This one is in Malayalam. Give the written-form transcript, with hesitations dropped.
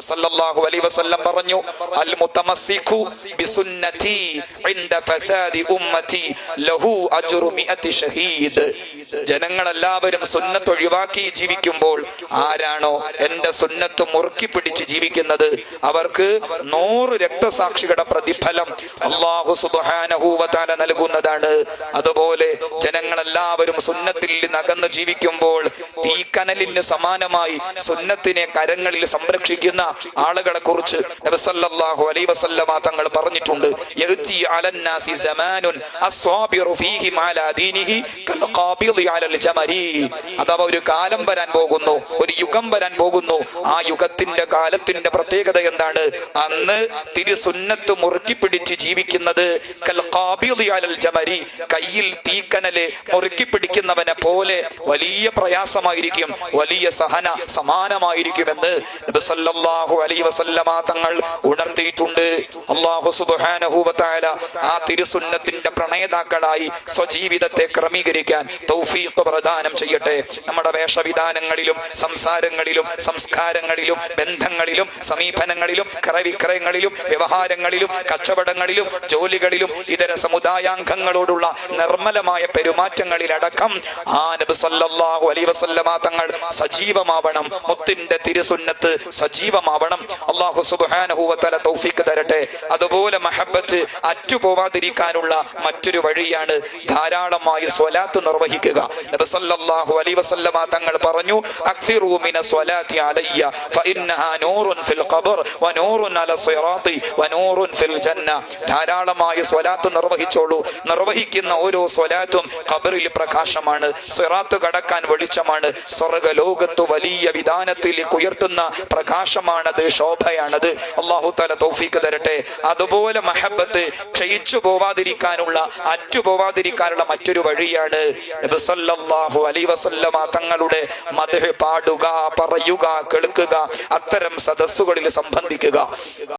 സല്ലല്ലാഹു അലൈഹി വസല്ലം പറഞ്ഞു, അൽ മുതമസ്സിഖു ബിസുന്നതി ഇൻദ ഫസാദി ഉമ്മതി ലഹു അജ്റു മിഅതി ഷഹീദ്. ജനങ്ങളെല്ലാവരും സുന്നത്ത് ഒഴിവാക്കി ജീവിക്കുമ്പോൾ ആരാണോ എന്റെ സുന്നത്ത് മുറുക്കി പിടിച്ച് ജീവിക്കുന്നത് അവർക്ക് 100 രക്തസാക്ഷികളുടെ പ്രതിഫലം അല്ലാഹു സുബ്ഹാനഹു വ തആല നൽകുന്നതാണ്. അതുപോലെ ജനങ്ങളെല്ലാവരും സുന്നത്തിൽ അകന്ന് ജീവിക്കുമ്പോൾ തീക്കനലിന് സമാനമായി സുന്നത്തിനെ കരങ്ങളിൽ സംരക്ഷിക്കുന്ന ആളുകളെ കുറിച്ച് നബി സല്ലല്ലാഹു അലൈഹി വസല്ലമ തങ്ങൾ പറഞ്ഞിട്ടുണ്ട്, യഅതി അലന്നാസി സമാനുൻ അസ്വാബിറു ഫീഹി അലാ ദീനിഹി കൽ ഖാബിദി അലൽ ജമരി. അഥവാ ഒരു കാലം വരാൻ പോകുന്നു, ഒരു യുഗം വരാൻ പോകുന്നു. ആ യുഗത്തിന്റെ കാലത്തിന്റെ പ്രത്യേകത എന്താണ്? അന്ന് തിരുസുന്നത്ത് മുറുക്കി പിടിച്ച് ജീവിക്കുന്നത് കൽ ഖാബിദി അലൽ ജമരി, കയ്യിൽ തീക്കനല് മുറുക്കി പിടിക്കുന്നവനെ പോലെ വലിയ പ്രയാസമായിരിക്കും, വലിയ സമാനമായിരിക്കുമെന്ന് നബി സല്ലല്ലാഹു അലൈഹി വസല്ലമ തങ്ങൾ ഉണർത്തിയിട്ടുണ്ട്. അല്ലാഹു സുബ്ഹാനഹു വ തആല ആ തിരുസുന്നത്തിന്റെ പ്രണയതാക്കളായി സ്വജീവിതത്തെ ക്രമീകരിക്കാൻ തൗഫീഖ് പ്രദാനം ചെയ്യട്ടെ. നമ്മുടെ വേഷവിധാനങ്ങളിലും സംസാരങ്ങളിലും സംസ്കാരങ്ങളിലും ബന്ധങ്ങളിലും സമീപനങ്ങളിലും ക്രയവിക്രയങ്ങളിലും വ്യവഹാരങ്ങളിലും കച്ചവടങ്ങളിലും ജോലികളിലും ഇതര സമുദായാംഗങ്ങളോടുള്ള നിർമ്മലമായ പെരുമാറ്റങ്ങളിലടക്കം ആ നബി സല്ലല്ലാഹു അലൈഹി വസല്ലമ തങ്ങൾ സജീവമാവണം. മുത്തിന്റെ തിരുസുന്നത്ത് സജീവമാവണം. അല്ലാഹു സുബ്ഹാനഹു വ തആല തൗഫീഖ് തരട്ടെ. അതുപോലെ മഹബ്ബത്ത് അറ്റുപോവാതിരിക്കാനുള്ള മറ്റൊരു വഴിയാണ് ധാരാളമായി സ്വലാത്ത് നിർവഹിക്കുക. നബി സല്ലല്ലാഹു അലൈഹി വസല്ലമ തങ്ങൾ പറഞ്ഞു, അക്സിറു മിന സ്വലാത്തി അലയ്യ ഫഇന്നഹാ നൂറുൻ ഫിൽ ഖബർ വ നൂറുൻ അല സിറാത്തി വ നൂറുൻ ഫിൽ ജന്ന. ധാരാളമായി സ്വലാത്ത് നിർവഹിച്ചോളൂ. നിർവഹിക്കുന്ന ഓരോ സ്വലാത്തും ഖബറിൽ പ്രകാശമാണ്, സിറാത്ത് കടക്കാൻ വെളിച്ചമാണ്, സ്വർഗ്ഗലോകത്ത് വലിയ വിധാനത്തിൽ ഉയർത്തുന്ന പ്രകാശമാണത്, ശോഭയാണത്. അല്ലാഹു തആല തൗഫീഖ് തരട്ടെ. അതുപോലെ മഹബ്ബത്ത് ക്ഷയിച്ചു പോവാതിരിക്കാനുള്ള അറ്റുപോവാതിരിക്കാനുള്ള മറ്റൊരു വഴിയാണ് നബി സല്ലല്ലാഹു അലൈഹി വസല്ലമ തങ്ങളുടെ മദ്ഹ് പാടുക, പറയുക, കേൾക്കുക, അത്തരം സദസ്സുകളിൽ സംബന്ധിക്കുക.